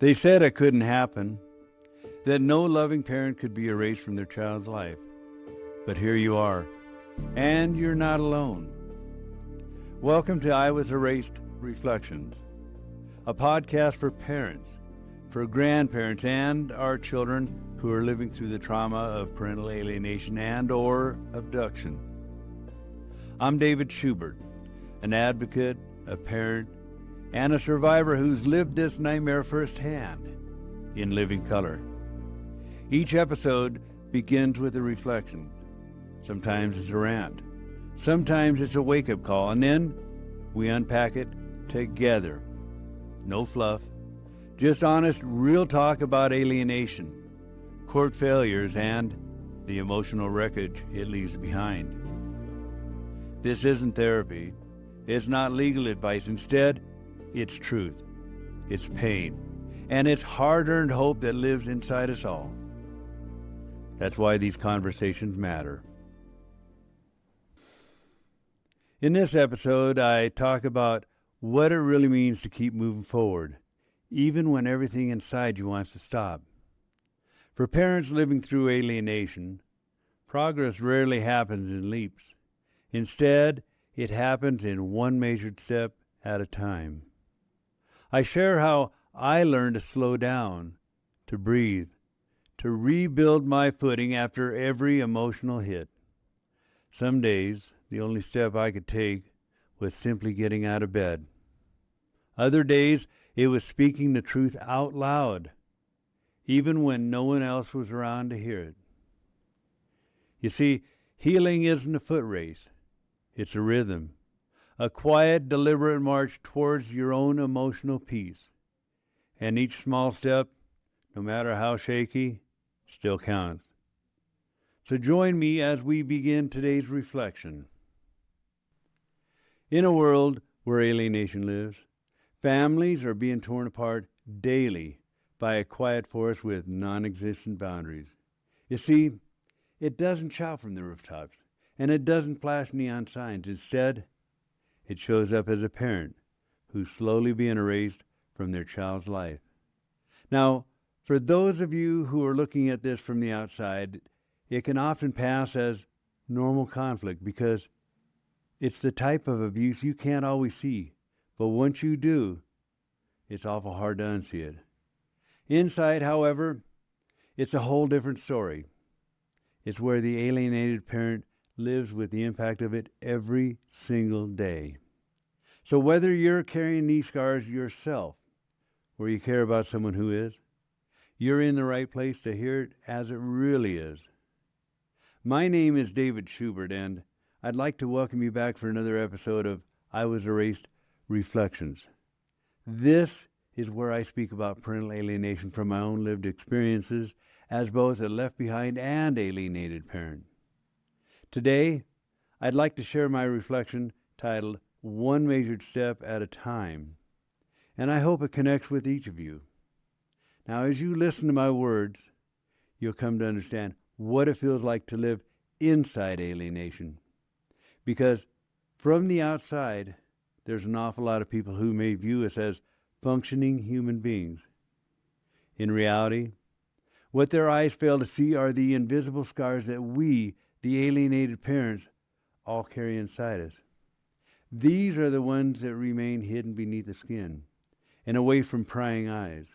They said it couldn't happen, that no loving parent could be erased from their child's life. But here you are, and you're not alone. Welcome to iWasErased Reflections, a podcast for parents, for grandparents, and our children who are living through the trauma of parental alienation and or abduction. I'm David Schubert, an advocate, a parent, and a survivor who's lived this nightmare firsthand in living color. Each episode begins with a reflection. Sometimes it's a rant. Sometimes it's a wake-up call, and then we unpack it together. No fluff, just honest, real talk about alienation, court failures, and the emotional wreckage it leaves behind. This isn't therapy. It's not legal advice. Instead, it's truth, it's pain, and it's hard-earned hope that lives inside us all. That's why these conversations matter. In this episode, I talk about what it really means to keep moving forward, even when everything inside you wants to stop. For parents living through alienation, progress rarely happens in leaps. Instead, it happens in one measured step at a time. I share how I learned to slow down, to breathe, to rebuild my footing after every emotional hit. Some days, the only step I could take was simply getting out of bed. Other days, it was speaking the truth out loud, even when no one else was around to hear it. You see, healing isn't a foot race. It's a rhythm, a quiet, deliberate march towards your own emotional peace. And each small step, no matter how shaky, still counts. So join me as we begin today's reflection. In a world where alienation lives, families are being torn apart daily by a quiet force with non-existent boundaries. You see, it doesn't shout from the rooftops, and it doesn't flash neon signs. Instead, it shows up as a parent who's slowly being erased from their child's life. Now, for those of you who are looking at this from the outside, it can often pass as normal conflict because it's the type of abuse you can't always see. But once you do, it's awful hard to unsee it. Inside, however, it's a whole different story. It's where the alienated parent lives with the impact of it every single day. So whether you're carrying these scars yourself, or you care about someone who is, you're in the right place to hear it as it really is. My name is David Schubert, and I'd like to welcome you back for another episode of iWasErased Reflections. This is where I speak about parental alienation from my own lived experiences as both a left behind and alienated parent. Today, I'd like to share my reflection titled One Measured Step at a Time, and I hope it connects with each of you. Now, as you listen to my words, you'll come to understand what it feels like to live inside alienation. Because from the outside, there's an awful lot of people who may view us as functioning human beings. In reality, what their eyes fail to see are the invisible scars that we, the alienated parents, all carry inside us. These are the ones that remain hidden beneath the skin and away from prying eyes.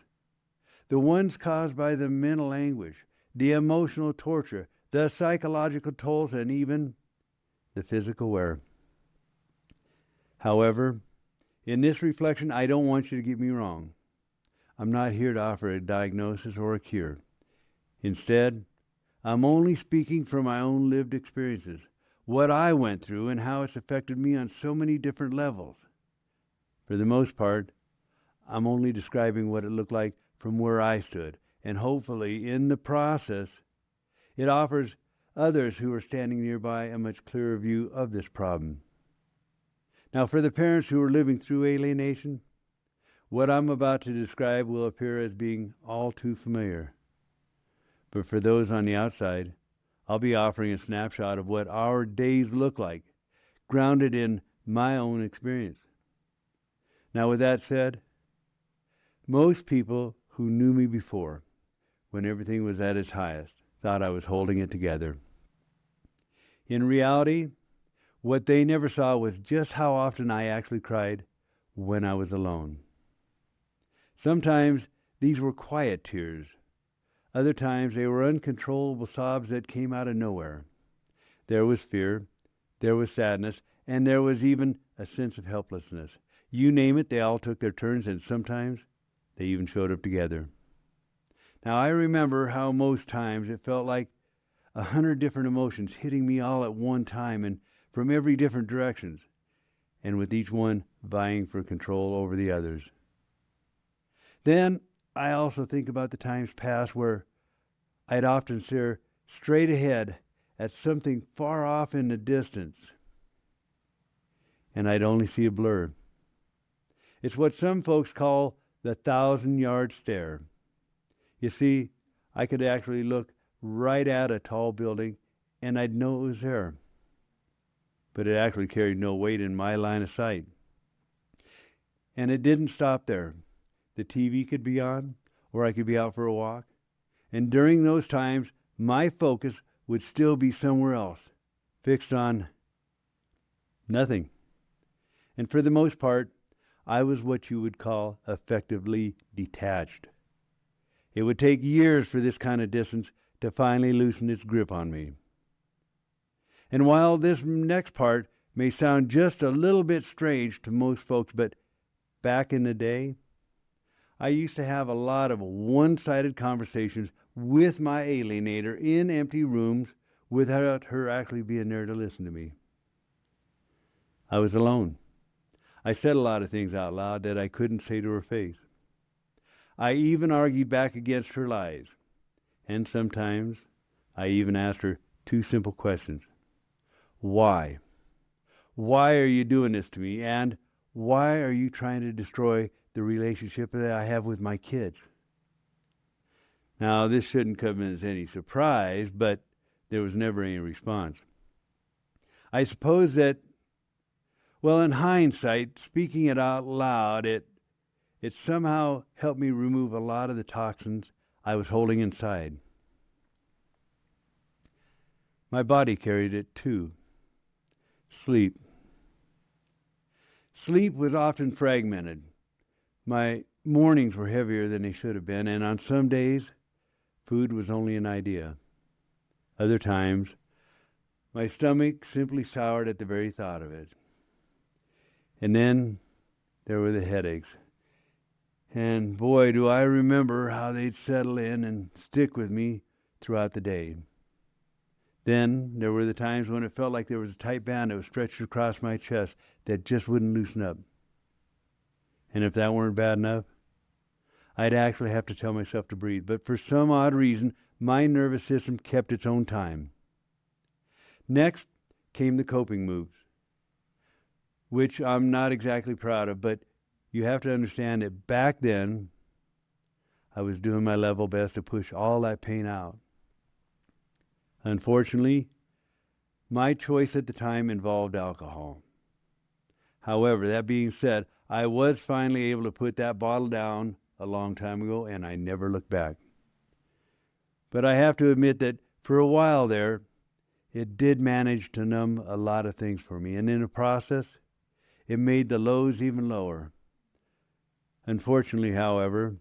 The ones caused by the mental anguish, the emotional torture, the psychological tolls, and even the physical wear. However, in this reflection, I don't want you to get me wrong. I'm not here to offer a diagnosis or a cure. Instead, I'm only speaking from my own lived experiences, what I went through and how it's affected me on so many different levels. For the most part, I'm only describing what it looked like from where I stood, and hopefully, in the process, it offers others who are standing nearby a much clearer view of this problem. Now, for the parents who are living through alienation, what I'm about to describe will appear as being all too familiar. But for those on the outside, I'll be offering a snapshot of what our days look like, grounded in my own experience. Now, with that said, most people who knew me before, when everything was at its highest, thought I was holding it together. In reality, what they never saw was just how often I actually cried when I was alone. Sometimes these were quiet tears. Other times they were uncontrollable sobs that came out of nowhere. There was fear, there was sadness, and there was even a sense of helplessness. You name it, they all took their turns, and sometimes they even showed up together. Now, I remember how most times it felt like 100 different emotions hitting me all at one time and from every different directions, and with each one vying for control over the others. Then I also think about the times past where I'd often stare straight ahead at something far off in the distance, and I'd only see a blur. It's what some folks call the 1,000-yard stare. You see, I could actually look right at a tall building, and I'd know it was there. But it actually carried no weight in my line of sight. And it didn't stop there. The TV could be on, or I could be out for a walk. And during those times, my focus would still be somewhere else, fixed on nothing. And for the most part, I was what you would call effectively detached. It would take years for this kind of distance to finally loosen its grip on me. And while this next part may sound just a little bit strange to most folks, but back in the day, I used to have a lot of one-sided conversations with my alienator in empty rooms without her actually being there to listen to me. I was alone. I said a lot of things out loud that I couldn't say to her face. I even argued back against her lies. And sometimes I even asked her two simple questions. Why? Why are you doing this to me? And why are you trying to destroy the relationship that I have with my kids? Now, this shouldn't come as any surprise, but there was never any response. I suppose that, well, in hindsight, speaking it out loud, it somehow helped me remove a lot of the toxins I was holding inside. My body carried it too. Sleep. Sleep was often fragmented. My mornings were heavier than they should have been, and on some days, food was only an idea. Other times, my stomach simply soured at the very thought of it. And then there were the headaches. And boy, do I remember how they'd settle in and stick with me throughout the day. Then there were the times when it felt like there was a tight band that was stretched across my chest that just wouldn't loosen up. And if that weren't bad enough, I'd actually have to tell myself to breathe. But for some odd reason, my nervous system kept its own time. Next came the coping moves, which I'm not exactly proud of, but you have to understand that back then, I was doing my level best to push all that pain out. Unfortunately, my choice at the time involved alcohol. However, that being said, I was finally able to put that bottle down a long time ago, and I never looked back. But I have to admit that for a while there, it did manage to numb a lot of things for me, and in the process, it made the lows even lower. Unfortunately, however,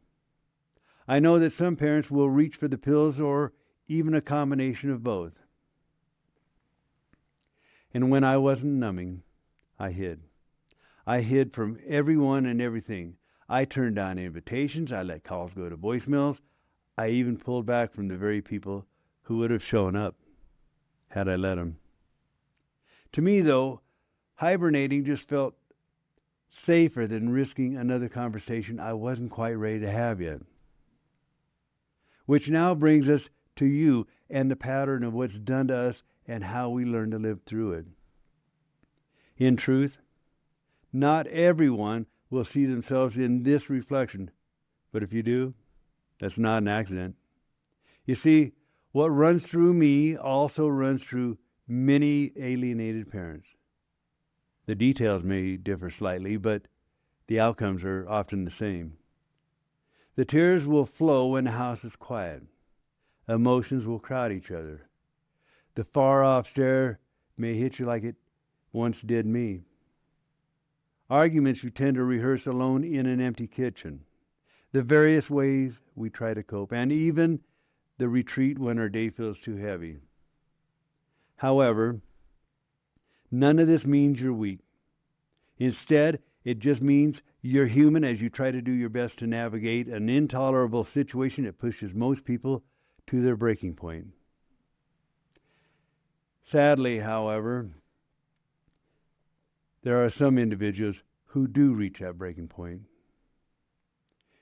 I know that some parents will reach for the pills or even a combination of both. And when I wasn't numbing, I hid. I hid from everyone and everything. I turned down invitations. I let calls go to voicemails. I even pulled back from the very people who would have shown up had I let them. To me, though, hibernating just felt safer than risking another conversation I wasn't quite ready to have yet. Which now brings us to you and the pattern of what's done to us and how we learn to live through it. In truth, not everyone will see themselves in this reflection, but if you do, that's not an accident. You see, what runs through me also runs through many alienated parents. The details may differ slightly, but the outcomes are often the same. The tears will flow when the house is quiet. Emotions will crowd each other. The far-off stare may hit you like it once did me. Arguments we tend to rehearse alone in an empty kitchen. The various ways we try to cope, and even the retreat when our day feels too heavy. However, none of this means you're weak. Instead, it just means you're human as you try to do your best to navigate an intolerable situation that pushes most people to their breaking point. Sadly, however, there are some individuals who do reach that breaking point.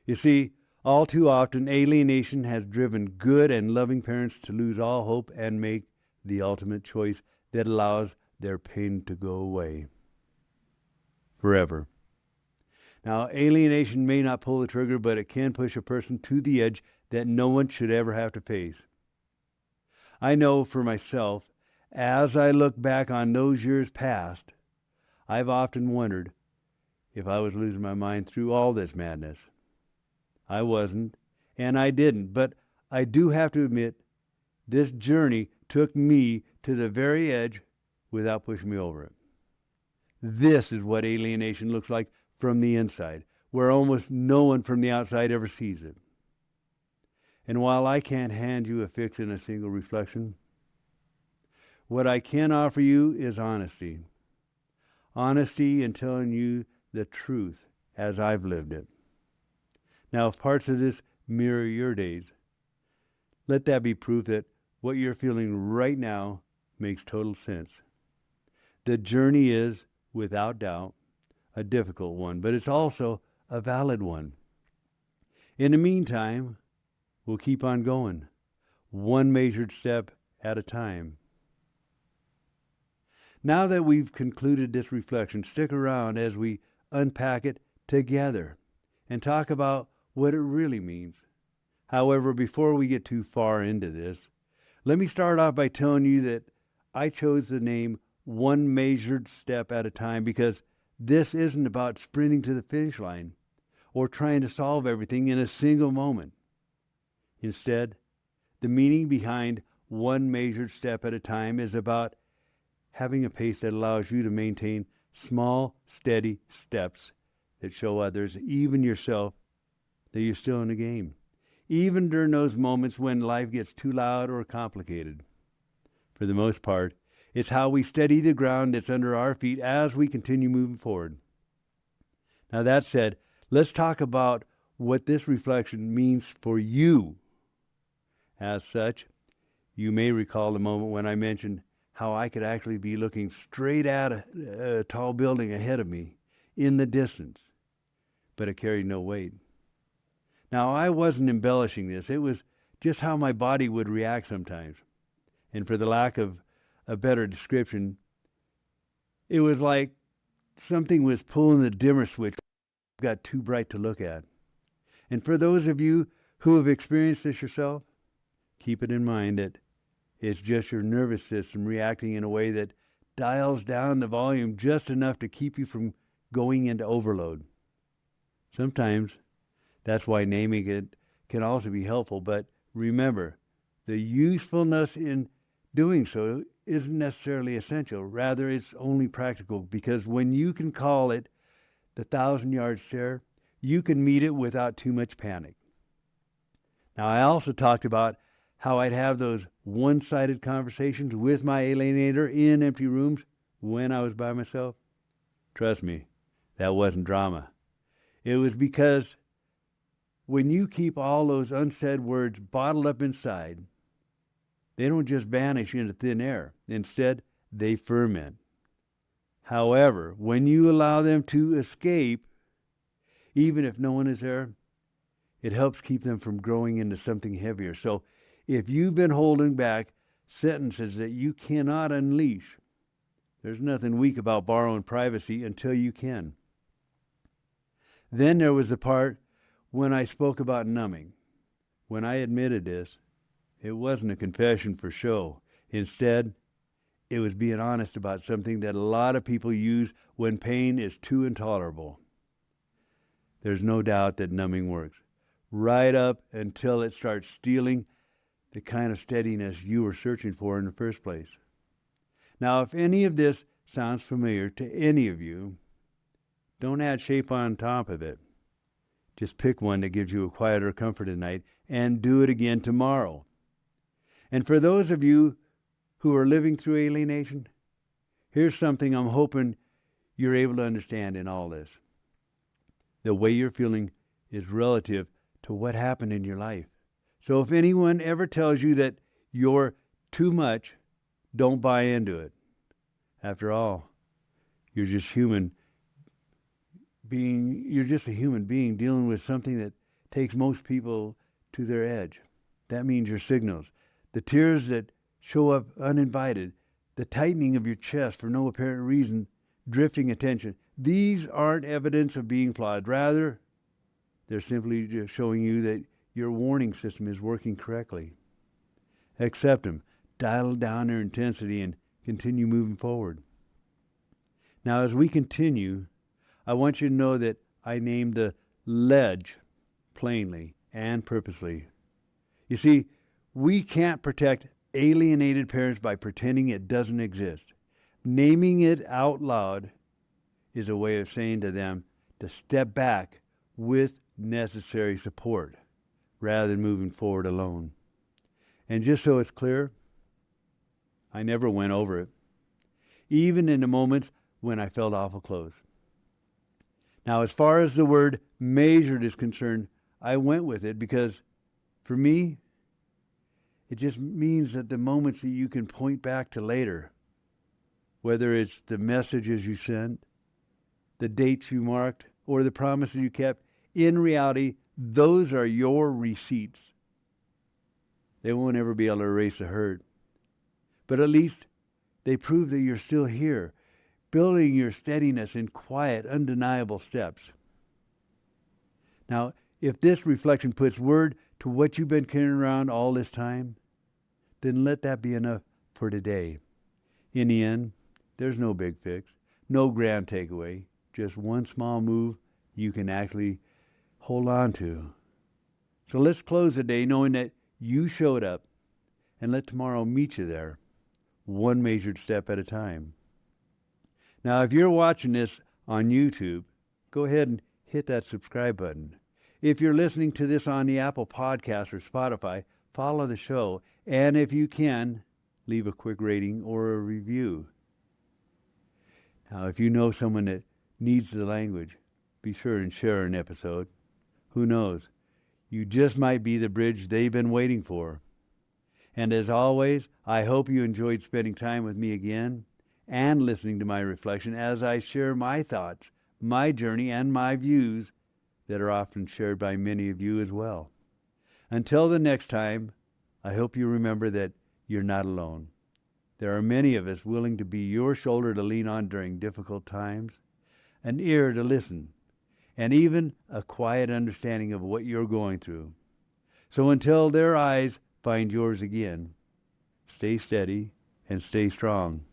You see, all too often, alienation has driven good and loving parents to lose all hope and make the ultimate choice that allows their pain to go away forever. Now, alienation may not pull the trigger, but it can push a person to the edge that no one should ever have to face. I know for myself, as I look back on those years past, I've often wondered if I was losing my mind through all this madness. I wasn't, and I didn't, but I do have to admit, this journey took me to the very edge without pushing me over it. This is what alienation looks like from the inside, where almost no one from the outside ever sees it. And while I can't hand you a fix in a single reflection, what I can offer you is honesty. Honesty in telling you the truth as I've lived it. Now, if parts of this mirror your days, let that be proof that what you're feeling right now makes total sense. The journey is, without doubt, a difficult one, but it's also a valid one. In the meantime, we'll keep on going, one measured step at a time. Now that we've concluded this reflection, stick around as we unpack it together and talk about what it really means. However, before we get too far into this, let me start off by telling you that I chose the name One Measured Step at a Time because this isn't about sprinting to the finish line or trying to solve everything in a single moment. Instead, the meaning behind one measured step at a time is about having a pace that allows you to maintain small, steady steps that show others, even yourself, that you're still in the game, even during those moments when life gets too loud or complicated. For the most part, it's how we steady the ground that's under our feet as we continue moving forward. Now, that said, let's talk about what this reflection means for you. As such, you may recall the moment when I mentioned how I could actually be looking straight at a tall building ahead of me in the distance, but it carried no weight. Now, I wasn't embellishing this. It was just how my body would react sometimes. And for the lack of a better description, it was like something was pulling the dimmer switch, got too bright to look at. And for those of you who have experienced this yourself, keep it in mind that it's just your nervous system reacting in a way that dials down the volume just enough to keep you from going into overload. Sometimes that's why naming it can also be helpful, but remember, the usefulness in doing so isn't necessarily essential. Rather, it's only practical because when you can call it the 1,000-yard stare, you can meet it without too much panic. Now, I also talked about how I'd have those one-sided conversations with my alienator in empty rooms when I was by myself. Trust me, that wasn't drama. It was because when you keep all those unsaid words bottled up inside, they don't just vanish into thin air. Instead, they ferment. However, when you allow them to escape, even if no one is there, it helps keep them from growing into something heavier. So if you've been holding back sentences that you cannot unleash, there's nothing weak about borrowing privacy until you can. Then there was the part when I spoke about numbing. When I admitted this, it wasn't a confession for show. Instead, it was being honest about something that a lot of people use when pain is too intolerable. There's no doubt that numbing works. right up until it starts stealing the kind of steadiness you were searching for in the first place. Now, if any of this sounds familiar to any of you, don't add shape on top of it. Just pick one that gives you a quieter comfort at night and do it again tomorrow. And for those of you who are living through alienation, here's something I'm hoping you're able to understand in all this. The way you're feeling is relative to what happened in your life. So if anyone ever tells you that you're too much, don't buy into it. After all, you're just a human being dealing with something that takes most people to their edge. That means your signals, the tears that show up uninvited, the tightening of your chest for no apparent reason, drifting attention. These aren't evidence of being flawed. Rather, they're simply just showing you that your warning system is working correctly. Accept them, dial down their intensity, and continue moving forward. Now, as we continue, I want you to know that I named the ledge plainly and purposely. You see, we can't protect alienated parents by pretending it doesn't exist. Naming it out loud is a way of saying to them to step back with necessary support rather than moving forward alone. And just so it's clear, I never went over it, even in the moments when I felt awful close. Now, as far as the word measured is concerned, I went with it because, for me, it just means that the moments that you can point back to later, whether it's the messages you sent, the dates you marked, or the promises you kept, in reality, those are your receipts. They won't ever be able to erase the hurt. But at least they prove that you're still here, building your steadiness in quiet, undeniable steps. Now, if this reflection puts word to what you've been carrying around all this time, then let that be enough for today. In the end, there's no big fix, no grand takeaway, just one small move you can actually hold on to. So let's close the day knowing that you showed up, and let tomorrow meet you there, one measured step at a time. Now, if you're watching this on YouTube, go ahead and hit that subscribe button. If you're listening to this on the Apple Podcast or Spotify, follow the show, and if you can, leave a quick rating or a review. Now, if you know someone that needs the language, be sure and share an episode. Who knows? You just might be the bridge they've been waiting for. And as always, I hope you enjoyed spending time with me again and listening to my reflection as I share my thoughts, my journey, and my views that are often shared by many of you as well. Until the next time, I hope you remember that you're not alone. There are many of us willing to be your shoulder to lean on during difficult times, an ear to listen, and even a quiet understanding of what you're going through. So until their eyes find yours again, stay steady and stay strong.